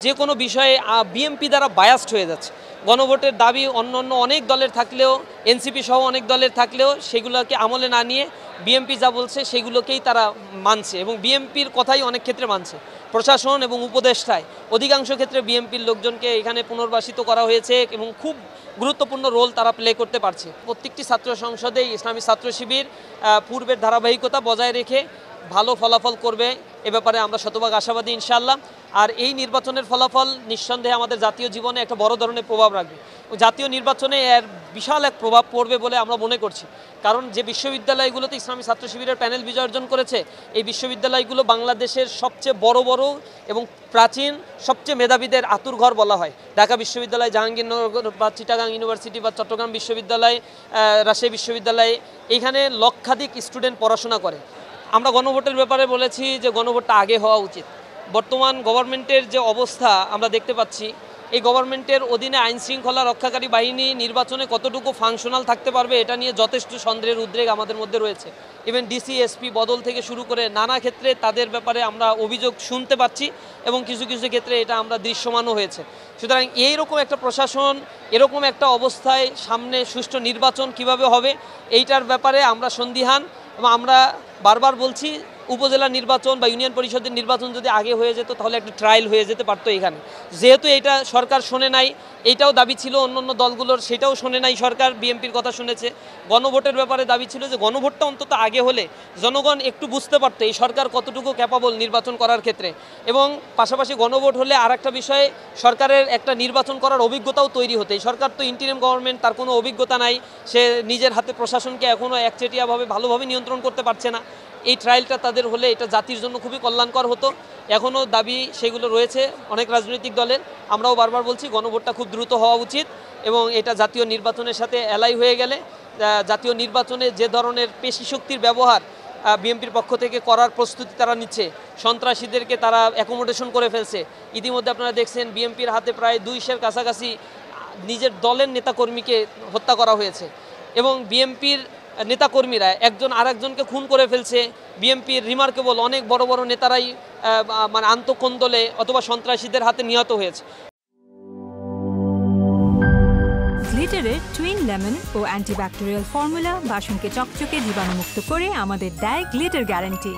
যে কোনো বিষয়ে বিএনপি দ্বারা বায়াসড হয়ে যাচ্ছে। গণভোটের দাবি অন্য অনেক দলের থাকলেও, এনসিপি সহ অনেক দলের থাকলেও সেগুলোকে আমলে না নিয়ে বিএনপি যা বলছে সেগুলোকেই তারা মানছে এবং বিএনপির কথাই অনেক ক্ষেত্রে মানছে। প্রশাসন এবং উপদেষ্টায় অধিকাংশ ক্ষেত্রে বিএনপির লোকজনকে এখানে পুনর্বাসিত করা হয়েছে এবং খুব গুরুত্বপূর্ণ রোল তারা প্লে করতে পারছে। প্রত্যেকটি ছাত্র সংসদেই ইসলামী ছাত্র শিবির পূর্বের ধারাবাহিকতা বজায় রেখে ভালো ফলাফল করবে, এ ব্যাপারে আমরা শতভাগ আশাবাদী ইনশাআল্লাহ। আর এই নির্বাচনের ফলাফল নিঃসন্দেহে আমাদের জাতীয় জীবনে একটা বড় ধরনের প্রভাব রাখবে। জাতীয় নির্বাচনে এর বিশাল এক প্রভাব পড়বে বলে আমরা মনে করছি, কারণ যে বিশ্ববিদ্যালয়গুলোতে ইসলামী ছাত্র শিবিরের প্যানেল বিজয় অর্জন করেছে, এই বিশ্ববিদ্যালয়গুলো বাংলাদেশের সবচেয়ে বড় এবং প্রাচীন সবচেয়ে মেধাবীদের আতুরঘর বলা হয়। ঢাকা বিশ্ববিদ্যালয়, জাহাঙ্গীরনগর বা চিটাগাং ইউনিভার্সিটি বা চট্টগ্রাম বিশ্ববিদ্যালয়, রাজশাহী বিশ্ববিদ্যালয়, এইখানে লক্ষাধিক স্টুডেন্ট পড়াশোনা করে। আমরা গণভোটের ব্যাপারে বলেছি যে গণভোটটা আগে হওয়া উচিত। বর্তমান গভর্নমেন্টের যে অবস্থা আমরা দেখতে পাচ্ছি, এই গভর্নমেন্টের অধীনে আইন শৃঙ্খলা রক্ষাকারী বাহিনী নির্বাচনে কতটুকু ফাংশনাল থাকতে পারবে এটা নিয়ে যথেষ্ট সন্দেহের উদ্রেক আমাদের মধ্যে রয়েছে। ইভেন ডিসি, এসপি বদল থেকে শুরু করে নানা ক্ষেত্রে তাদের ব্যাপারে আমরা অভিযোগ শুনতে পাচ্ছি এবং কিছু ক্ষেত্রে এটা আমরা দৃশ্যমানও হয়েছে। সুতরাং এইরকম একটা প্রশাসন, এরকম একটা অবস্থায় সামনে সুষ্ঠু নির্বাচন কিভাবে হবে এইটার ব্যাপারে আমরা সন্দিহান। এবং আমরা বারবার বলছি, উপজেলা নির্বাচন বা ইউনিয়ন পরিষদের নির্বাচন যদি আগে হয়ে যেত তাহলে একটা ট্রায়াল হয়ে যেতে পারতো এখানে। যেহেতু এটা সরকার শোনে নাই, এইটাও দাবি ছিল অন্য দলগুলোর, সেটাও শোনে নাই সরকার, বিএনপির কথা শুনেছে। গণভোটের ব্যাপারে দাবি ছিল যে গণভোটটা অন্তত আগে হলে জনগণ একটু বুঝতে পারতো এই সরকার কতটুকু ক্যাপাবল নির্বাচন করার ক্ষেত্রে। এবং পাশাপাশি গণভোট হলে আর একটা বিষয়ে সরকারের একটা নির্বাচন করার অভিজ্ঞতাও তৈরি হতো। এই সরকার তো ইন্টিরিম গভর্নমেন্ট, তার কোনো অভিজ্ঞতা নাই, সে নিজের হাতে প্রশাসনকে এখনও একচেটিয়াভাবে ভালোভাবে নিয়ন্ত্রণ করতে পারছে না। এই ট্রায়ালটা তাদের হলে এটা জাতির জন্য খুবই কল্যাণকর হতো। এখনও দাবি সেগুলো রয়েছে অনেক রাজনৈতিক দলের। আমরাও বারবার বলছি গণভোটটা খুব দ্রুত হওয়া উচিত এবং এটা জাতীয় নির্বাচনের সাথে অ্যালাই হয়ে গেলে জাতীয় নির্বাচনে যে ধরনের পেশি শক্তির ব্যবহার বিএনপির পক্ষ থেকে করার প্রস্তুতি তারা নিচ্ছে, সন্ত্রাসীদেরকে তারা অ্যাকোমোডেশন করে ফেলছে। ইতিমধ্যে আপনারা দেখছেন বিএনপির হাতে প্রায় 200-এর কাছাকাছি নিজের দলের নেতাকর্মীকে হত্যা করা হয়েছে এবং বিএনপির নেতাকর্মীরা একজন আরেকজনকে খুন করে ফেলছে। বিএনপির রিমার্কেবল অনেক বড় নেতারাই মানে আন্তঃকন্দলে অথবা সন্ত্রাসীদের হাতে নিহত হয়েছে। গ্লিটারের টুইন লেমন ও অ্যান্টিব্যাকটেরিয়াল ফর্মুলা বাসনকে চকচকে জীবাণুমুক্ত করে আমাদের দেয় গ্লিটার গ্যারান্টি।